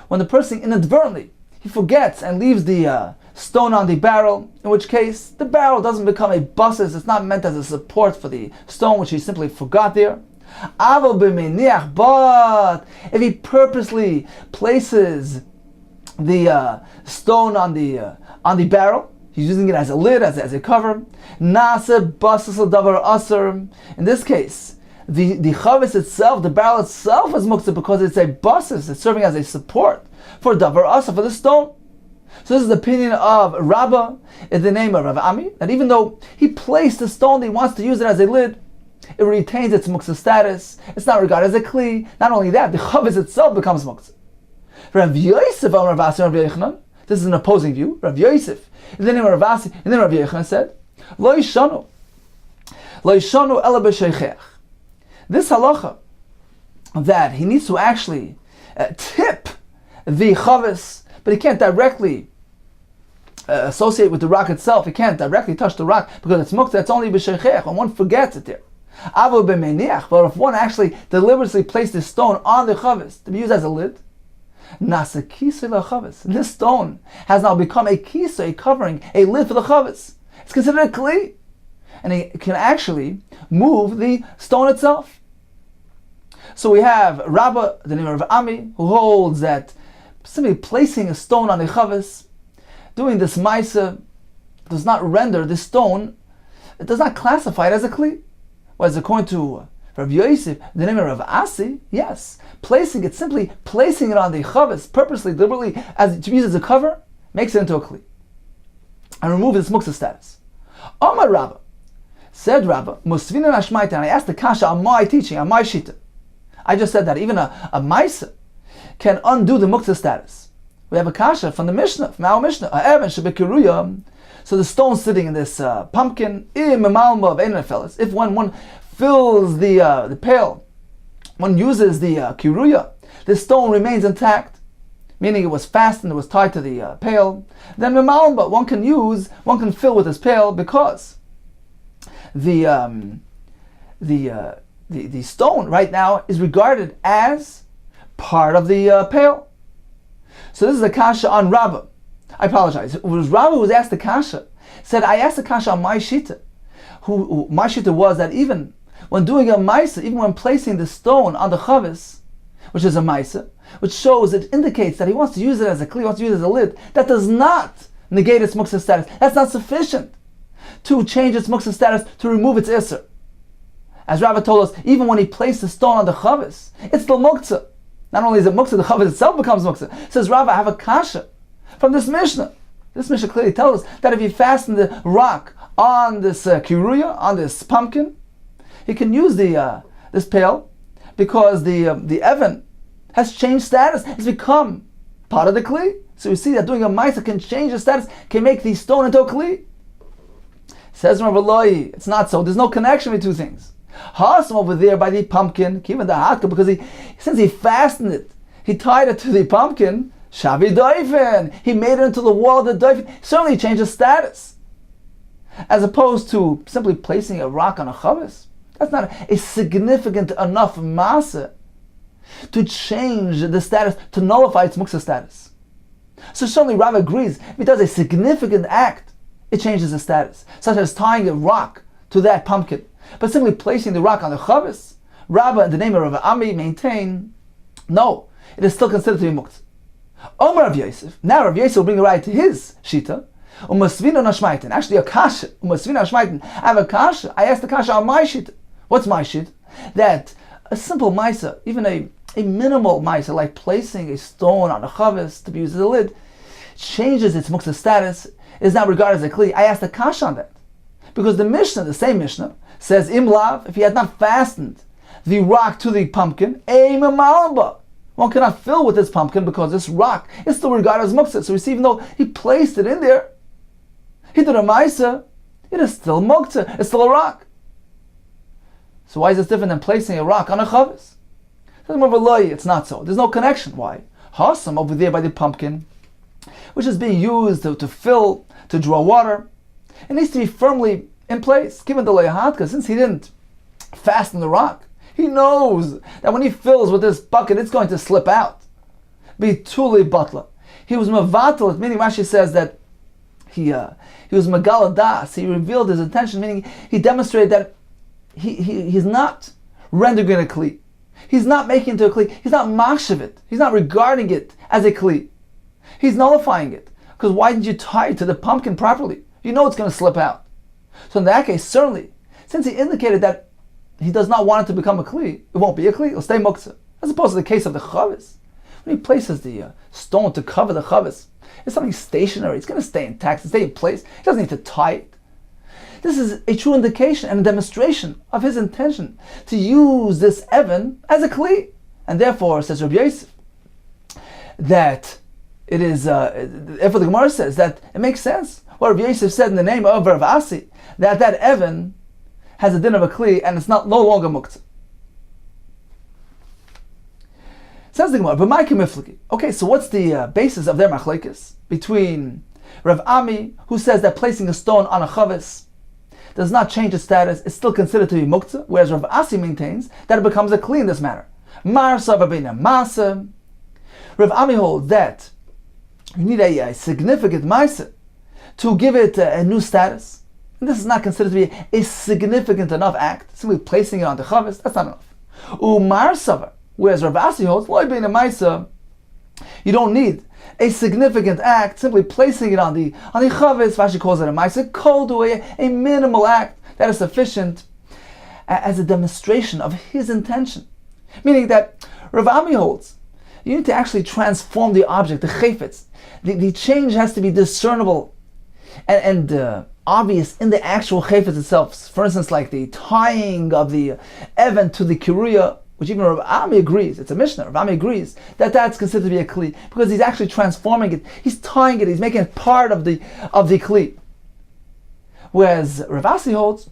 When the person inadvertently, he forgets and leaves the stone on the barrel, in which case the barrel doesn't become a basis, it's not meant as a support for the stone, which he simply forgot there. But if he purposely places the stone on the barrel, he's using it as a lid, as a cover. Nasa basis davar aser. In this case, the chavis itself, the barrel itself, is muktzah because it's a basis, it's serving as a support for davar aser, for the stone. So this is the opinion of Rabbah in the name of Rav Ami, that even though he placed the stone, he wants to use it as a lid, it retains its muktzah status. It's not regarded as a kli. Not only that, the chavis itself becomes muktzah. Rav Yosef, Rav Asi, Rav Yochanan, this is an opposing view. Rav Yosef, in the name of Rav Asi, in the name of Rav Yochanan, said, Lo yishanu ela b'sheichech. This halacha, that he needs to actually tip the chavis, but he can't directly associate with the rock itself. He can't directly touch the rock because it's muktzah. It's only b'sheichech when one forgets it there. But if one actually deliberately placed this stone on the chavis to be used as a lid, nasa kisei lachavis. This stone has now become a kisei, a covering, a lid for the chavis. It's considered a kli, and he can actually move the stone itself. So we have Rabbah, the name of Ami, who holds that simply placing a stone on the chavis, doing this ma'isa, does not render the stone, it does not classify it as a kli. Whereas according to Rav Yosef, the name of Rav Asi, yes, simply placing it on the chavis, purposely, deliberately, as to use as a cover, makes it into a kli, and remove its muktzah status. Amar Rabbah, said Rabbah, Musvina Nashmaita, and I asked the kasha on my teaching, on my shita. I just said that even a ma'isa can undo the muktzah status. We have a kasha from the Mishnah, from our Mishnah, so the stone sitting in this pumpkin, if one fills the pail, one uses the kiruya, the stone remains intact, meaning it was fastened, it was tied to the pail, then one can fill with this pail because the stone right now is regarded as part of the pail. So this is a kasha on Rabbah. I apologize. It was Rabbah who was asked the kasha. Said, I asked the kasha on my shita. My shita was that even when doing a ma'isa, even when placing the stone on the chavis, which is a ma'isa, which shows, it indicates that he wants to use it as a kli, wants to use it as a lid, that does not negate its muktzah status. That's not sufficient to change its muktzah status, to remove its isser. As Rabbah told us, even when he placed the stone on the chavis, it's still muktzah. Not only is it muktzah, the chavis itself becomes muktzah. Says Rabbah, I have a kasha from this Mishnah. This Mishnah clearly tells us that if you fasten the rock on this kiruya, on this pumpkin, he can use this pail because the Evan has changed status. It's become part of the kli. So we see that doing a ma'isa can change the status, can make the stone into a kli. Says Rav Eloi, it's not so. There's no connection between two things. Hasam over there by the pumpkin, even the hatka, because since he fastened it, he tied it to the pumpkin. Shavi doifen, he made it into the wall of the doifen. Certainly changed the status, as opposed to simply placing a rock on a chavis. That's not a significant enough masa to change the status, to nullify its muktzah status. So certainly Rav agrees, if it does a significant act, it changes the status, such as tying a rock to that pumpkin. But simply placing the rock on the chavis, Rabbah and the name of Rav Ami maintain, no, it is still considered to be muktzah. Omer Rav Yosef, now Rav Yosef will bring a right to his shita, Umasvino Nashmaiten, actually a kasha, Umasvino Nashmaiten, I have a kasha, I asked the kasha on my shita. What's my shita? That a simple ma'isa, even a minimal ma'isa, like placing a stone on a chavis to be used as a lid, changes its muktzah status, is not regarded as a kli. I asked the kash on that. Because the Mishnah, the same Mishnah, says, Im lav, if he had not fastened the rock to the pumpkin, Eim malba. One cannot fill with this pumpkin because this rock is still regarded as muktzah. So we see, even though he placed it in there, he did a maisa, it is still muktzah, it's still a rock. So why is this different than placing a rock on a chavis? It's not so. There's no connection. Why? Hasam over there by the pumpkin, which is being used to fill, to draw water, it needs to be firmly in place. Given the lehatka, since he didn't fasten the rock, he knows that when he fills with this bucket, it's going to slip out. Bituli batla. He was mavatal, meaning Rashi says that he was megaladas. He revealed his intention, meaning he demonstrated that he's not rendering it a kli. He's not making it into a kli. He's not machshav it. He's not regarding it as a kli. He's nullifying it. Because why didn't you tie it to the pumpkin properly? You know it's going to slip out. So in that case, certainly, since he indicated that he does not want it to become a kli, it won't be a kli, it'll stay muktzah. As opposed to the case of the chavis. When he places the stone to cover the chavis, it's something stationary. It's going to stay intact, stay in place. He doesn't need to tie it. This is a true indication and a demonstration of his intention to use this Evan as a kli. And therefore, says Rabbi Yosef, that it is, therefore the Gemara says that it makes sense what Rabbi Yosef said in the name of Rav Asi, that Evan has a din of a kli and it's no longer muktzah. Says the Gemara, "B'may k'mifleki." Okay, so what's the basis of their machlekes between Rav Ami, who says that placing a stone on a chavis does not change its status, it's still considered to be muktzah, whereas Rav Asi maintains that it becomes a kli in this manner. Marsa v'beina masa. Rav Ami holds that you need a significant ma'aseh to give it a new status. And this is not considered to be a significant enough act. Simply placing it on the chavis, that's not enough. U'marsa, whereas Rav Asi holds, loy beina ma'aseh, you don't need a significant act, simply placing it on the chavis. Rashi calls it a ma'aseh kol, a minimal act that is sufficient as a demonstration of his intention. Meaning that Rav Ami holds, you need to actually transform the object, the chayfetz. The change has to be discernible and obvious in the actual chayfetz itself. For instance, like the tying of the Evan to the kiruya, which even Rav Ami agrees, it's a Mishnah, Rav Ami agrees that that's considered to be a kli, because he's actually transforming it, he's tying it, he's making it part of the kli. Whereas Rav Asi holds,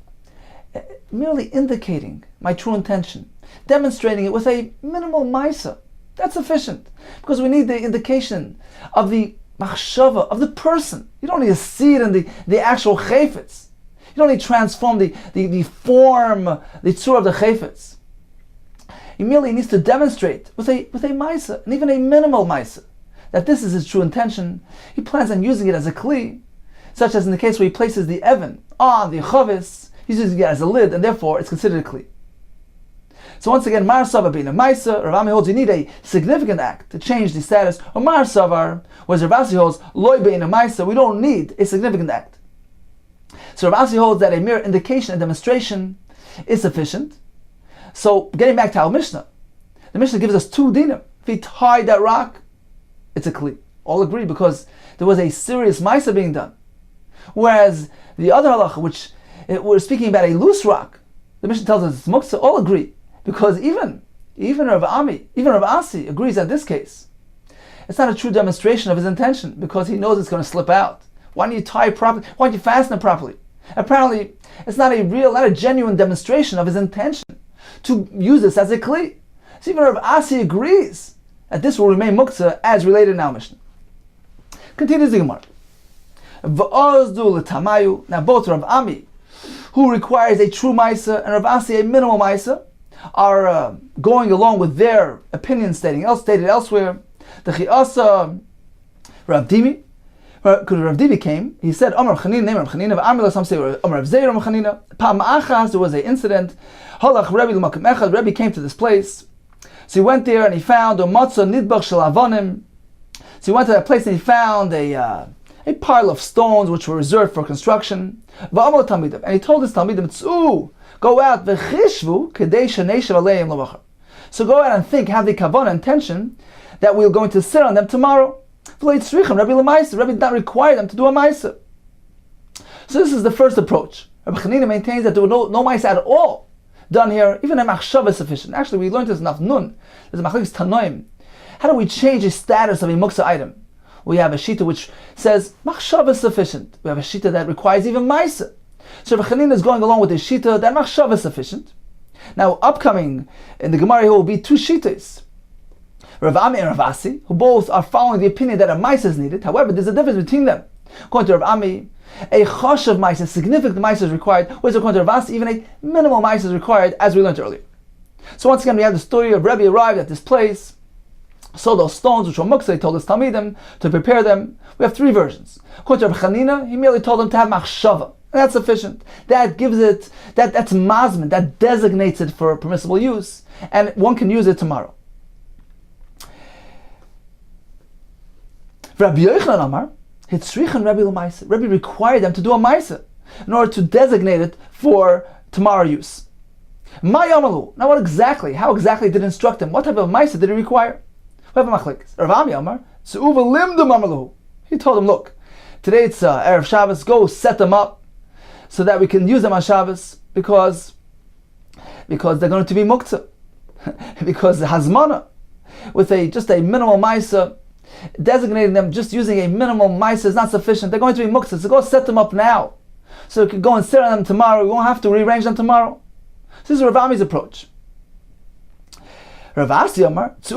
merely indicating my true intention, demonstrating it with a minimal maisa, that's sufficient. Because we need the indication of the machshava, of the person. You don't need to see it in the actual chayfetz. You don't need to transform the form, the tzur of the chayfetz. He merely needs to demonstrate with a maisa, and even a minimal maisa, that this is his true intention. He plans on using it as a kli, such as in the case where he places the Evan on the chavis, he's using it as a lid, and therefore it's considered a kli. So once again, Mar Savar being a Maisa, Rav Ami holds you need a significant act to change the status, or Mar Savar, whereas Rav Asi holds Loi being a Maisa, we don't need a significant act. So Rav Asi holds that a mere indication and demonstration is sufficient. So getting back to our Mishnah, the Mishnah gives us two dinim. If he tied that rock, it's a kli. All agree because there was a serious Maisa being done. Whereas the other halacha, which we're speaking about a loose rock, the Mishnah tells us it's muktzah, all agree. Because even Rav Ami, even Rav Asi agrees that this case, it's not a true demonstration of his intention because he knows it's going to slip out. Why don't you tie it properly? Why don't you fasten it properly? Apparently, it's not a genuine demonstration of his intention to use this as a kli. So even Rav Asi agrees that this will remain muktzah as related in our Mishnah. Continues the Gemara. V'ozdu l'tamayu. Now both Rav Ami, who requires a true maisa, and Rav Asi a minimal maisa, are going along with their opinion stated elsewhere. The Chiasa Rav Dimi, because Rav Dimi came, he said, Amar Chanina, name Rav Chanina, Amila, some say Amar Rav Zeir, Amar Chanina. Pam Achas, there was an incident. Halach Rebbe l'makom echad, Rebbe came to this place. So he went there and he found a matzah nidbach shel avonim. So he went to that place and he found a pile of stones which were reserved for construction. V'amar Talmidim, and he told his Talmidim, Tz'u, go out, v'chishvu kedei sheneshav aleim lovachar. So go out and think, have the kavanah intention that we're going to sit on them tomorrow. Rabbi did not require them to do a Maisa. So this is the first approach. Rabbi Chanina maintains that there were no Maisa at all done here. Even a Machshava is sufficient. Actually, we learned this in Nun. There's a Machlekes Tanoim. How do we change the status of a Muksa item? We have a Shita which says Machshava is sufficient. We have a Shita that requires even Maisa. So Rabbi Chanina is going along with the Shita that Machshava is sufficient. Now, upcoming in the Gemara here will be two Shitas. Rav Ami and Rav Asi, who both are following the opinion that a Maisa is needed. However, there's a difference between them. According to Rav Ami, a chashav Maisa, significant Maisa is required, whereas according to Rav Asi, even a minimal Maisa is required, as we learned earlier. So once again, we have the story of Rebbe arrived at this place, saw those stones which were muksa, he told his Talmidim to prepare them. We have three versions. According to Rav Chanina, he merely told them to have machshava, and that's sufficient. That gives it, that's mazman, that designates it for permissible use, and one can use it tomorrow. Rabbi Yochanan Amar, Rabbi required them to do a maisa in order to designate it for tomorrow use. Now how exactly did he instruct them? What type of maisa did he require? We have a machlekes. Rav Ami Amar, he told them, look, today it's Erev Shabbos, go set them up so that we can use them on Shabbos because they're going to be muktzah. Because hazmana, with just a minimal maisa, designating them just using a minimal maisa is not sufficient. They're going to be muktzah, so go set them up now. So we can go and sit on them tomorrow. We won't have to rearrange them tomorrow. So this is Rav Ami's approach. Rav Asi Amar, he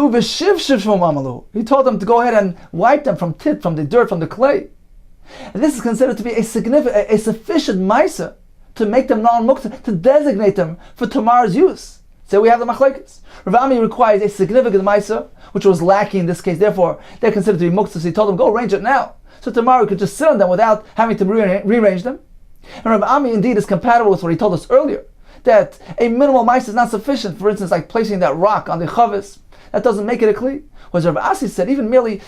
told them to go ahead and wipe them from the dirt, from the clay. And this is considered to be a sufficient maisa to make them non-muktzah, to designate them for tomorrow's use. So we have the machlekes. Rav Ami requires a significant maisa, which was lacking in this case. Therefore, they're considered to be muktzah. So he told them, go arrange it now. So tomorrow we could just sit on them without having to rearrange them. And Rav Ami indeed is compatible with what he told us earlier, that a minimal maisa is not sufficient. For instance, like placing that rock on the chavis, that doesn't make it a kli. Whereas Rav Asi said, even merely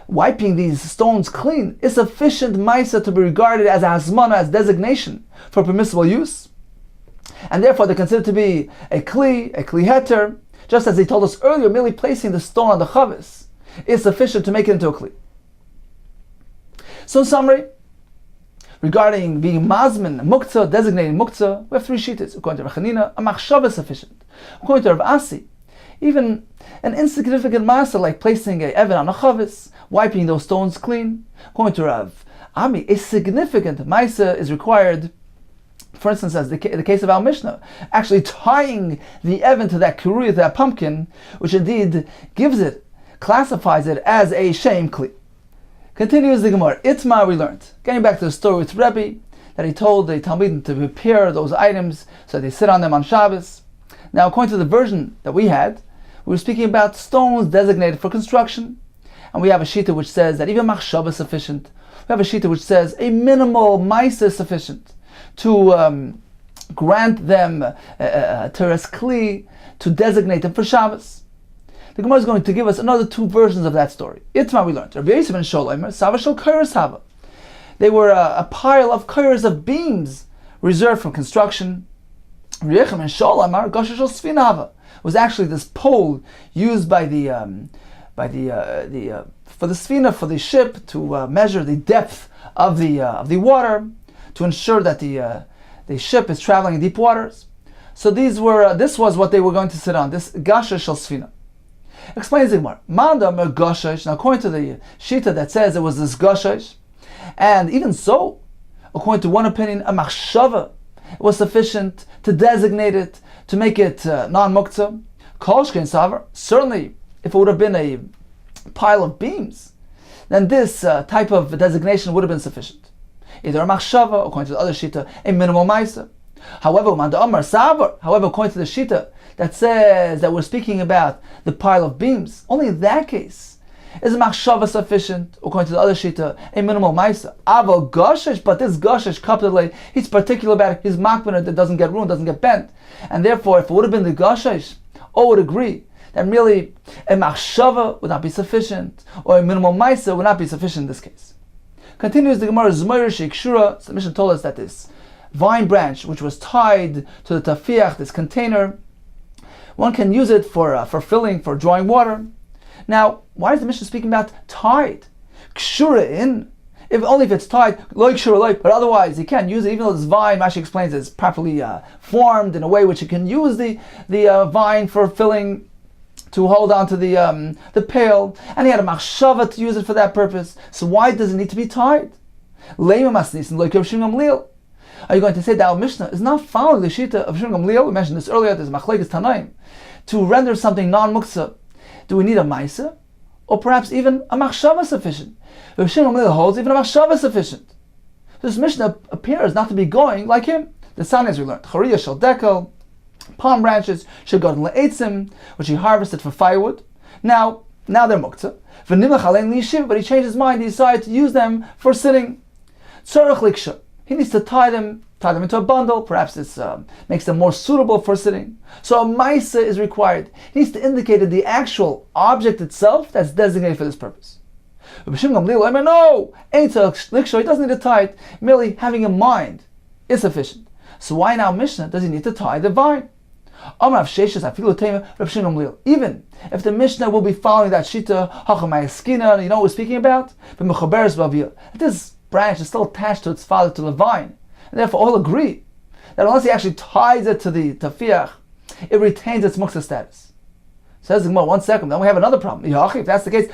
wiping these stones clean is sufficient maisa to be regarded as a hazmana, as designation for permissible use. And therefore they're considered to be a kli heter, just as he told us earlier, merely placing the stone on the chavis is sufficient to make it into a kli. So in summary, regarding being mazmin, muktzah, designating muktzah, we have three shitas. According to Rav Chanina, a machshava is sufficient. According to Rav Asi, even an insignificant master like placing a evan on a chavis, wiping those stones clean. According to Rav Ami, a significant maisa is required. For instance, as the case of our Mishnah, actually tying the evan to that kuruya, to that pumpkin, which indeed classifies it as a shame kli. Continues the Gemara. Itmar, we learned, getting back to the story with Rebbe, that he told the Talmidim to prepare those items so they sit on them on Shabbos. Now, according to the version that we had, we were speaking about stones designated for construction, and we have a shita which says that even machshava is sufficient. We have a shita which says a minimal maisa is sufficient to grant them teres kli, to designate them for Shabbos. The Gemara is going to give us another two versions of that story. Itmar, we learned. Rabbi Yosef and Sholomer, Sava Shel Kairos Hava. They were a pile of kairos, of beams reserved for construction. Rabbi Yechem and Sholomer, Gosha Shel Sfina Hava, was actually this pole used by for the sfina, for the ship, to measure the depth of the water, to ensure that the ship is traveling in deep waters. So this was what they were going to sit on, this Gasha Shel Sfina. Explains the Gemara. Manda mer Gashash. Now, according to the Shita that says it was this Gashash, and even so, according to one opinion, a machshava was sufficient to designate it, to make it non-muktzah. Kolshkein Savar, certainly, if it would have been a pile of beams, then this type of designation would have been sufficient. Either a machshava, according to the other Shita, a minimal maisa. However, Manda Amar Savar, according to the Shita that says that we're speaking about the pile of beams, only in that case is a machshava sufficient, according to the other shita, a minimal maisa. Aval gashesh, but this gashesh kapitally, he's particular about his makbana that doesn't get ruined, doesn't get bent, and therefore, if it would have been the gashesh, all would agree that merely a machshava would not be sufficient, or a minimal maisa would not be sufficient in this case. Continues the Gemara, Zmeir Sheikshura. The mission told us that this vine branch, which was tied to the tafiach, this container, one can use it for filling, for drawing water. Now, why is the Mishnah speaking about tied? Kshura in, if only if it's tied, like kshura like, but otherwise he can't use it, even though this vine, Rashi explains, is properly formed in a way which you can use the vine for filling, to hold on to the pail, and he had a machshava to use it for that purpose. So why does it need to be tied? Are you going to say that our Mishnah is not following the Shita of Shimon Gamliel? We mentioned this earlier, there's Machlekes Tanaim. To render something non-muktzah, do we need a Maisa? Or perhaps even a Machshava sufficient? If Shimon Gamliel holds, even a Machshava sufficient. This Mishnah appears not to be going like him. The Sani, as we learned, Chariya Shel Dekel, palm branches, Shegodin Le'etzim, which he harvested for firewood. Now they're muktzah. V'nimlach alein li'yeshiva, but he changed his mind, he decided to use them for sitting. Tzorach liksha, he needs to tie them into a bundle. Perhaps this makes them more suitable for sitting. So a maisa is required. He needs to indicate that the actual object itself that's designated for this purpose. No, ain't liksha, he doesn't need to tie it. Merely having in mind is sufficient. So why now Mishnah does he need to tie the vine? Even if the Mishnah will be following that Shita, you know what we're speaking about? This branch is still attached to its father, to the vine. And therefore all agree that unless he actually ties it to the tafiach, it retains its muktzah status. Says the Gemara, 1 second, then we have another problem. If that's the case,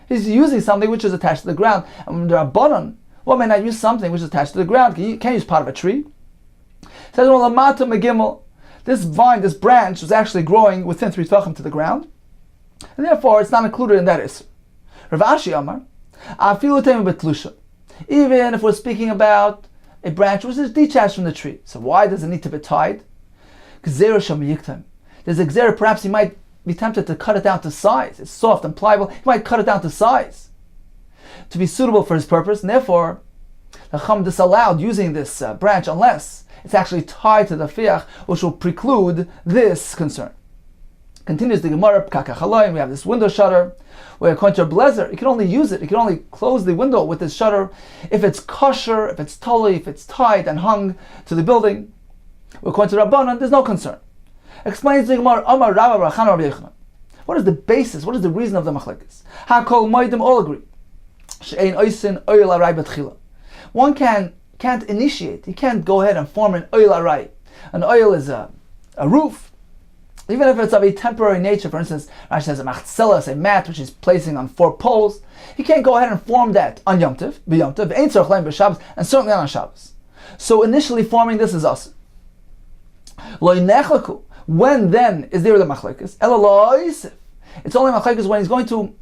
he's using something which is attached to the ground. And there are banan. One may not use something which is attached to the ground. Can use part of a tree. It says, this vine, this branch, was actually growing within 3 tvachim to the ground, and therefore it's not included in that issur. Rav Ashi Amar, even if we're speaking about a branch which is detached from the tree, so why does it need to be tied? There's a gzera, perhaps he might be tempted to cut it down to size. It's soft and pliable, he might cut it down to size to be suitable for his purpose, and therefore the Chum disallowed using this branch unless it's actually tied to the fiach, which will preclude this concern. Continues the Gemara, we have this window shutter, where according to Blazer, you can only use it, you can only close the window with this shutter if it's kosher, if it's totally, if it's tied and hung to the building. According to Rabbanan, there's no concern. Explains the Gemara, Amar Rabba Rachan Rabbi Yochanan. What is the basis, what is the reason of the machlekes? Hakol Moedim all agree. She'ein oisin oyel arai betchila. One can't initiate, he can't go ahead and form an oil arai. An oil is a roof, even if it's of a temporary nature. For instance, Rashi says a machzelas, a mat which he's placing on 4 poles. He can't go ahead and form that on Yom Tov, b'Yom Tov, ain't tzorach leim b'Shabbos, and certainly not on Shabbos. So initially forming this is us. Lo yinechlaku. When then is there the machlekes? Ela lo yisif. It's only machlekes when he's going to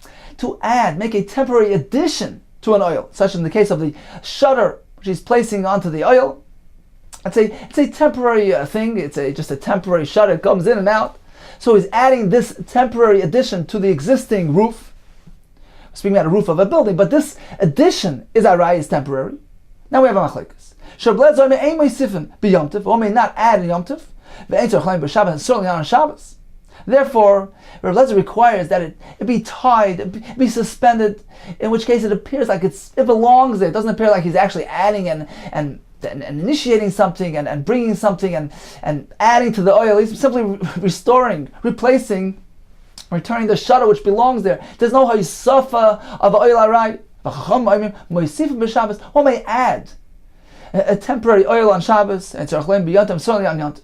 add, make a temporary addition to an oil, such in the case of the shutter which he's placing onto the oil. It's a temporary thing. It's just a temporary shutter. It comes in and out. So he's adding this temporary addition to the existing roof. Speaking about a roof of a building, but this addition is temporary. Now we have a machlekes. One may not add in Yom Tov, and certainly not on Shabbos. Therefore, Rav Lezer requires that it be tied, it be suspended, in which case it appears like it belongs there. It doesn't appear like he's actually adding and initiating something and bringing something and adding to the oil. He's simply restoring, replacing, returning the shutter which belongs there. There's no ha'yisafa of oil arai. One may add a temporary oil on Shabbos and certainly on Yom Tov.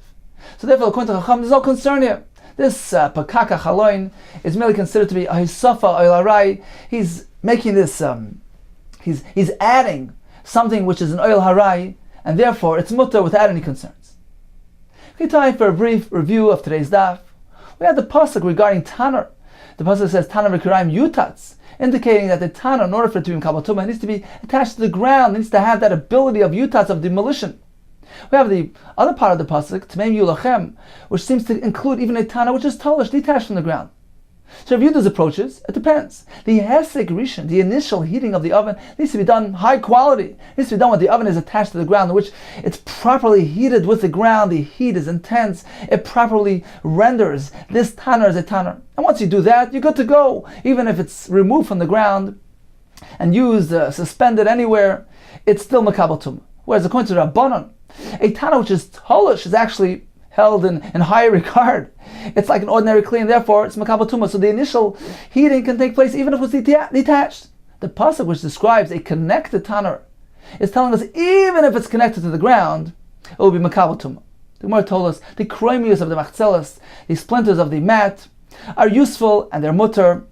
So therefore, according to Chacham, there's no concern here. This pakaka chaloin is merely considered to be a hisafa oil harai. He's making this, he's adding something which is an oil harai, and therefore it's mutter without any concerns. Okay, time for a brief review of today's daf. We had the pasuk regarding Tanner. The pasuk says Tanner v'kirayim yutatz, indicating that the Tanner, in order for it to be in Kabbalah Tumah, needs to be attached to the ground, it needs to have that ability of yutatz, of demolition. We have the other part of the pasuk, Tmeim Yulachem, which seems to include even a Tana which is talish, detached from the ground. So if Yuda's approaches, it depends. The Hesek Rishon, the initial heating of the oven, needs to be done high quality. It needs to be done when the oven is attached to the ground, in which it's properly heated with the ground, the heat is intense, it properly renders this Tanner as a Tanner. And once you do that, you're good to go. Even if it's removed from the ground and used, suspended anywhere, it's still Makabal Tumah. Whereas according to Rabbanan, a Tana which is tolish is actually held in high regard. It's like an ordinary kli, and therefore it's makabel tumah. So the initial heating can take place even if it's detached. The pasuk which describes a connected tanur is telling us even if it's connected to the ground, it will be makabel tumah. The Gemara told us the kroimius of the machzelas, the splinters of the mat, are useful and they're mutter.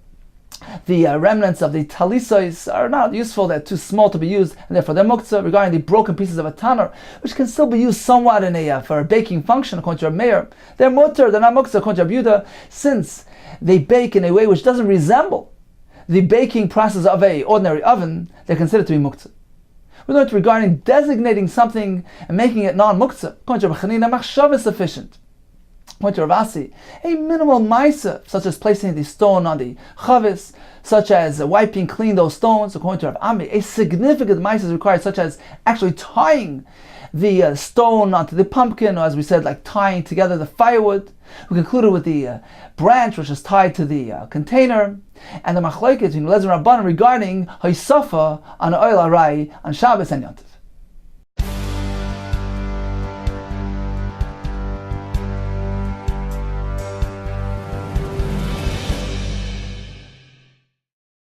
The remnants of the talisos are not useful, they're too small to be used, and therefore they're muktzah. Regarding the broken pieces of a tanur, which can still be used somewhat for a baking function, according to Reb Meir, they're mutter, they're not muktzah, according to Reb Yehuda, since they bake in a way which doesn't resemble the baking process of an ordinary oven, they're considered to be muktzah. We learned regarding designating something and making it non-muktzah, according to Reb Chanina, machshav is sufficient. According to Rav Asi, a minimal ma'isa, such as placing the stone on the chavis, such as wiping clean those stones, according to Rav Ami, a significant ma'isa is required, such as actually tying the stone onto the pumpkin, or as we said, like tying together the firewood. We concluded with the branch which is tied to the container, and the machlokes between Lezer and Rabbanan regarding haisafa on oil arai on Shabbos and Yom Tov.